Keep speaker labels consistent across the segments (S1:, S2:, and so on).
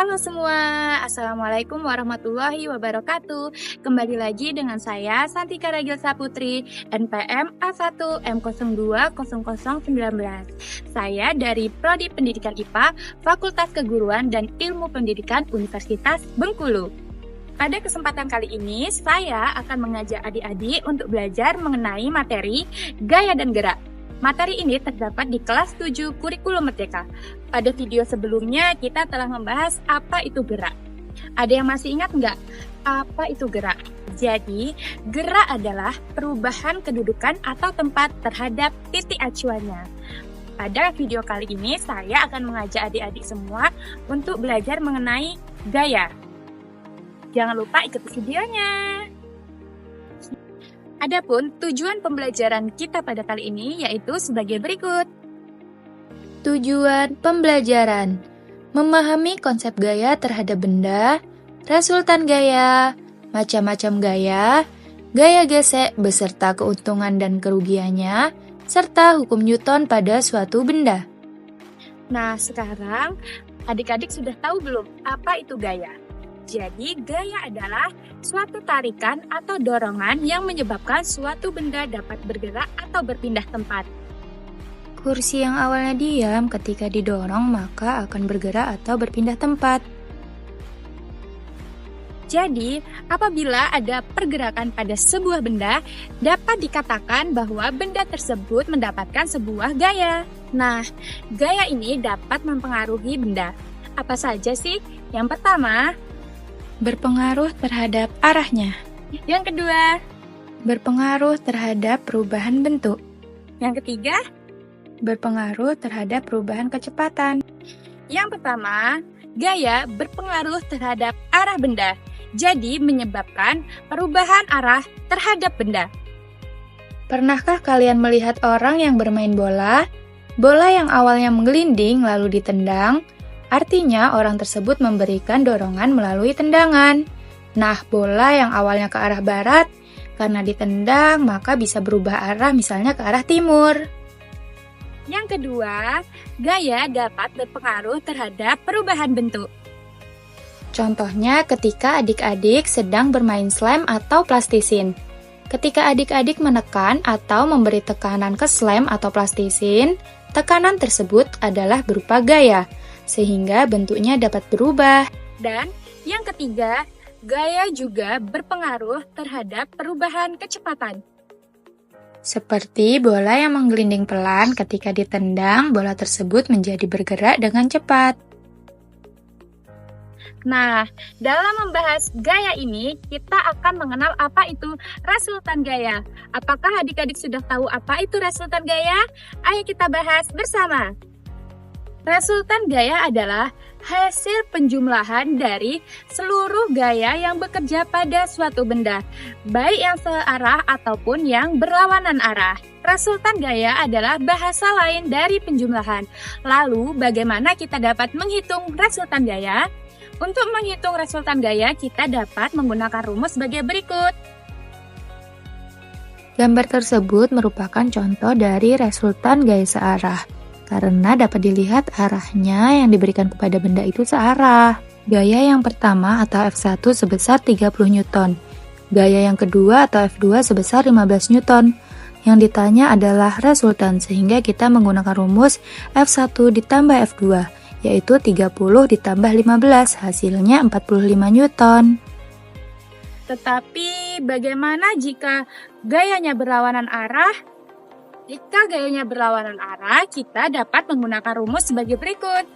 S1: Halo semua, Assalamualaikum warahmatullahi wabarakatuh. Kembali lagi dengan saya, Santika Ragil Saputri, NPM A1M020019. Saya dari Prodi Pendidikan IPA, Fakultas Keguruan dan Ilmu Pendidikan Universitas Bengkulu. Pada kesempatan kali ini, saya akan mengajak adik-adik untuk belajar mengenai materi gaya dan gerak. Materi ini terdapat di kelas 7 Kurikulum Merdeka. Pada video sebelumnya, kita telah membahas apa itu gerak. Ada yang masih ingat nggak apa itu gerak? Jadi, gerak adalah perubahan kedudukan atau tempat terhadap titik acuannya. Pada video kali ini, saya akan mengajak adik-adik semua untuk belajar mengenai gaya. Jangan lupa ikuti videonya. Adapun tujuan pembelajaran kita pada kali ini yaitu sebagai berikut.
S2: Tujuan pembelajaran: memahami konsep gaya terhadap benda, resultan gaya, macam-macam gaya, gaya gesek beserta keuntungan dan kerugiannya, serta hukum Newton pada suatu benda.
S1: Nah, sekarang adik-adik sudah tahu belum apa itu gaya? Jadi, gaya adalah suatu tarikan atau dorongan yang menyebabkan suatu benda dapat bergerak atau berpindah tempat.
S2: Kursi yang awalnya diam ketika didorong maka akan bergerak atau berpindah tempat.
S1: Jadi, apabila ada pergerakan pada sebuah benda, dapat dikatakan bahwa benda tersebut mendapatkan sebuah gaya. Nah, gaya ini dapat mempengaruhi benda. Apa saja sih? Yang pertama,
S2: berpengaruh terhadap arahnya.
S1: Yang kedua,
S2: berpengaruh terhadap perubahan bentuk.
S1: Yang ketiga,
S2: berpengaruh terhadap perubahan kecepatan.
S1: Yang pertama, gaya berpengaruh terhadap arah benda. Jadi menyebabkan perubahan arah terhadap benda.
S2: Pernahkah kalian melihat orang yang bermain bola? Bola yang awalnya menggelinding lalu ditendang, artinya orang tersebut memberikan dorongan melalui tendangan. Nah, bola yang awalnya ke arah barat, karena ditendang maka bisa berubah arah misalnya ke arah timur.
S1: Yang kedua, gaya dapat berpengaruh terhadap perubahan bentuk.
S2: Contohnya ketika adik-adik sedang bermain slam atau plastisin. Ketika adik-adik menekan atau memberi tekanan ke slam atau plastisin, tekanan tersebut adalah berupa gaya, sehingga bentuknya dapat berubah.
S1: Dan yang ketiga, gaya juga berpengaruh terhadap perubahan kecepatan.
S2: Seperti bola yang menggelinding pelan ketika ditendang, bola tersebut menjadi bergerak dengan cepat.
S1: Nah, dalam membahas gaya ini, kita akan mengenal apa itu resultan gaya. Apakah adik-adik sudah tahu apa itu resultan gaya? Ayo kita bahas bersama. Resultan gaya adalah hasil penjumlahan dari seluruh gaya yang bekerja pada suatu benda, baik yang searah ataupun yang berlawanan arah. Resultan gaya adalah bahasa lain dari penjumlahan. Lalu, bagaimana kita dapat menghitung resultan gaya? Untuk menghitung resultan gaya, kita dapat menggunakan rumus sebagai berikut.
S2: Gambar tersebut merupakan contoh dari resultan gaya searah, karena dapat dilihat arahnya yang diberikan kepada benda itu searah. Gaya yang pertama atau F1 sebesar 30 Newton. Gaya yang kedua atau F2 sebesar 15 Newton. Yang ditanya adalah resultan, sehingga kita menggunakan rumus F1 ditambah F2, yaitu 30 ditambah 15, hasilnya 45 Newton.
S1: Tetapi bagaimana jika gayanya berlawanan arah? Jika gayanya berlawanan arah, kita dapat menggunakan rumus sebagai berikut.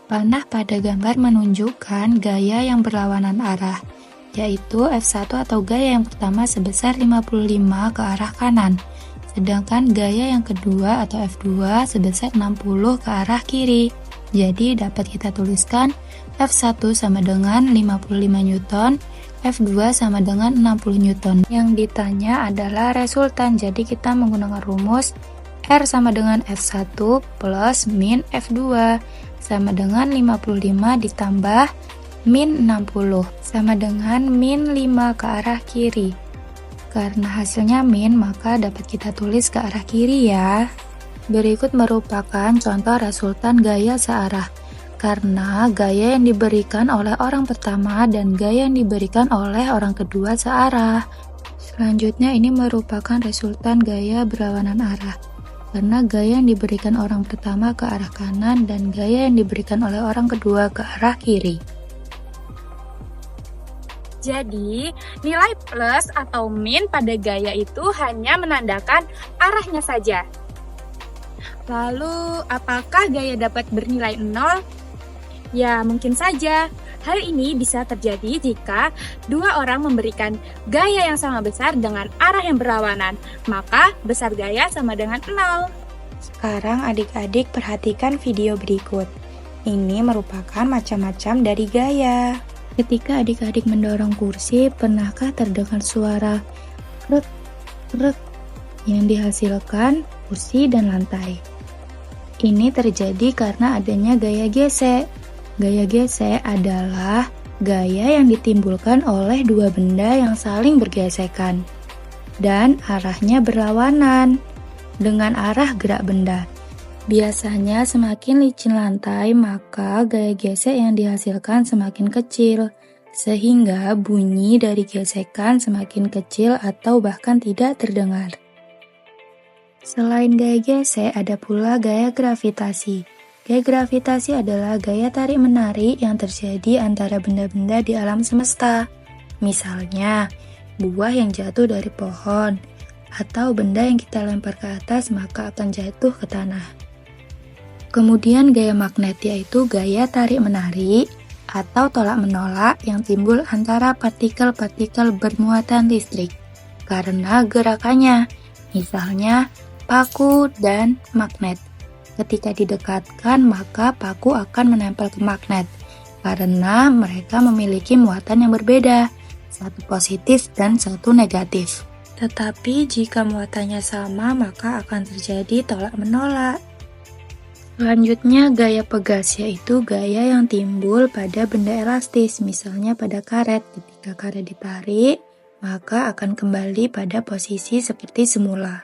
S2: Panah pada gambar menunjukkan gaya yang berlawanan arah, yaitu F1 atau gaya yang pertama sebesar 55 ke arah kanan, sedangkan gaya yang kedua atau F2 sebesar 60 ke arah kiri. Jadi dapat kita tuliskan F1 sama dengan 55 Newton, F2 sama dengan 60 Newton. Yang ditanya adalah resultan, jadi kita menggunakan rumus R sama dengan F1 plus min F2 sama dengan 55 ditambah min 60 sama dengan min 5 ke arah kiri. Karena hasilnya min, maka dapat kita tulis ke arah kiri ya. Berikut merupakan contoh resultan gaya searah. karena gaya yang diberikan oleh orang pertama dan gaya yang diberikan oleh orang kedua searah. Selanjutnya ini merupakan resultan gaya berlawanan arah, karena gaya yang diberikan orang pertama ke arah kanan dan gaya yang diberikan oleh orang kedua ke arah kiri.
S1: Jadi, nilai plus atau min pada gaya itu hanya menandakan arahnya saja. Lalu, apakah gaya dapat bernilai 0? Ya, mungkin saja. Hal ini bisa terjadi jika dua orang memberikan gaya yang sama besar dengan arah yang berlawanan, maka besar gaya sama dengan 0.
S3: Sekarang adik-adik perhatikan video berikut. Ini merupakan macam-macam dari gaya.
S2: Ketika adik-adik mendorong kursi, pernahkah terdengar suara krek, krek yang dihasilkan kursi dan lantai? Ini terjadi karena adanya gaya gesek. Gaya gesek adalah gaya yang ditimbulkan oleh dua benda yang saling bergesekan dan arahnya berlawanan dengan arah gerak benda. Biasanya semakin licin lantai, maka gaya gesek yang dihasilkan semakin kecil, sehingga bunyi dari gesekan semakin kecil atau bahkan tidak terdengar. Selain gaya gesek, ada pula gaya gravitasi. Gaya gravitasi adalah gaya tarik-menarik yang terjadi antara benda-benda di alam semesta. Misalnya, buah yang jatuh dari pohon, atau benda yang kita lempar ke atas maka akan jatuh ke tanah. Kemudian gaya magnet, yaitu gaya tarik-menarik atau tolak-menolak yang timbul antara partikel-partikel bermuatan listrik karena gerakannya, misalnya paku dan magnet. Ketika didekatkan, maka paku akan menempel ke magnet karena mereka memiliki muatan yang berbeda, satu positif dan satu negatif. Tetapi jika muatannya sama, maka akan terjadi tolak-menolak. Selanjutnya, gaya pegas, yaitu gaya yang timbul pada benda elastis, misalnya pada karet. Ketika karet ditarik, maka akan kembali pada posisi seperti semula.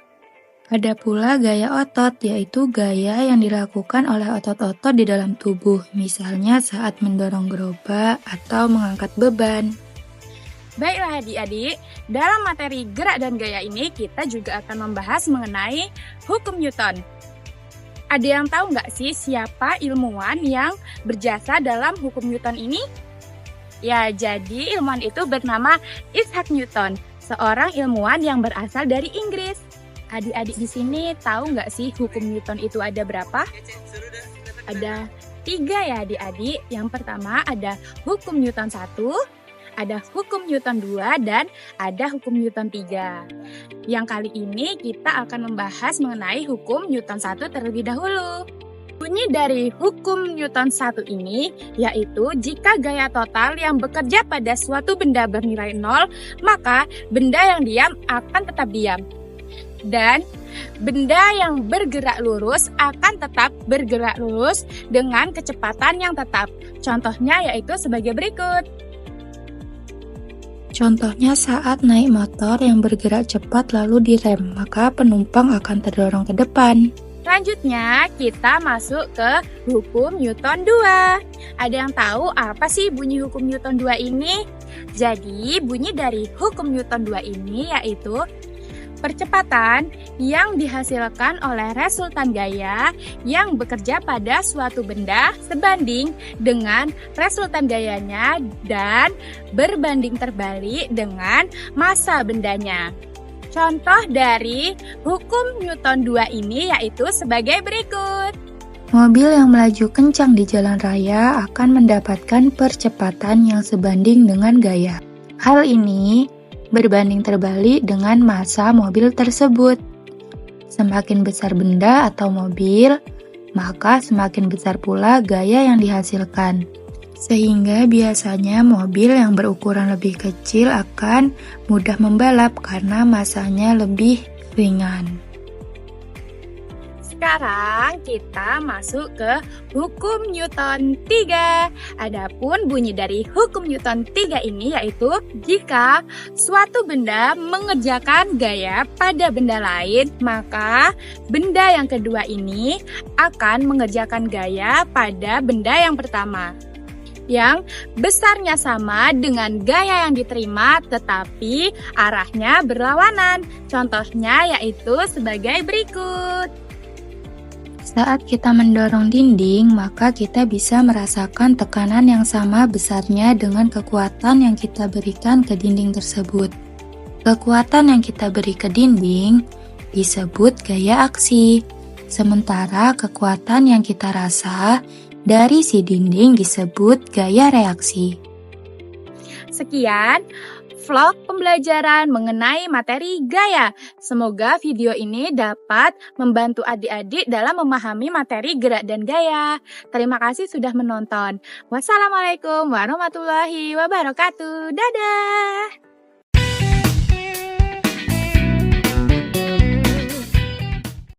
S2: Ada pula gaya otot, yaitu gaya yang dilakukan oleh otot-otot di dalam tubuh, misalnya saat mendorong gerobak atau mengangkat beban.
S1: Baiklah adik-adik, dalam materi gerak dan gaya ini kita juga akan membahas mengenai hukum Newton. Ada yang tahu nggak sih siapa ilmuwan yang berjasa dalam hukum Newton ini? Ya, jadi ilmuwan itu bernama Isaac Newton, seorang ilmuwan yang berasal dari Inggris. Adik-adik di sini tahu nggak sih hukum Newton itu ada berapa? Ada 3 ya adik-adik. Yang pertama ada hukum Newton 1, ada hukum Newton 2, dan ada hukum Newton 3. Yang kali ini kita akan membahas mengenai hukum Newton 1 terlebih dahulu. Bunyi dari hukum Newton 1 ini yaitu jika gaya total yang bekerja pada suatu benda bernilai 0, maka benda yang diam akan tetap diam. Dan benda yang bergerak lurus akan tetap bergerak lurus dengan kecepatan yang tetap. Contohnya yaitu sebagai berikut.
S2: Contohnya saat naik motor yang bergerak cepat lalu direm, maka penumpang akan terdorong ke depan.
S1: Selanjutnya kita masuk ke hukum Newton 2. Ada yang tahu apa sih bunyi hukum Newton 2 ini? Jadi bunyi dari hukum Newton 2 ini yaitu percepatan yang dihasilkan oleh resultan gaya yang bekerja pada suatu benda sebanding dengan resultan gayanya dan berbanding terbalik dengan massa bendanya. Contoh dari hukum Newton 2 ini yaitu sebagai berikut.
S2: Mobil yang melaju kencang di jalan raya akan mendapatkan percepatan yang sebanding dengan gaya. Hal ini berbanding terbalik dengan massa mobil tersebut. Semakin besar benda atau mobil, maka semakin besar pula gaya yang dihasilkan. Sehingga biasanya mobil yang berukuran lebih kecil akan mudah membalap karena massanya lebih ringan.
S1: Sekarang kita masuk ke hukum Newton 3. Adapun bunyi dari hukum Newton 3 ini yaitu jika suatu benda mengerjakan gaya pada benda lain, maka benda yang kedua ini akan mengerjakan gaya pada benda yang pertama, yang besarnya sama dengan gaya yang diterima tetapi arahnya berlawanan. Contohnya yaitu sebagai berikut.
S2: Saat kita mendorong dinding, maka kita bisa merasakan tekanan yang sama besarnya dengan kekuatan yang kita berikan ke dinding tersebut. Kekuatan yang kita beri ke dinding disebut gaya aksi, sementara kekuatan yang kita rasa dari si dinding disebut gaya reaksi.
S1: Sekian vlog pembelajaran mengenai materi gaya. Semoga video ini dapat membantu adik-adik dalam memahami materi gerak dan gaya. Terima kasih sudah menonton. Wassalamualaikum warahmatullahi wabarakatuh. Dadah!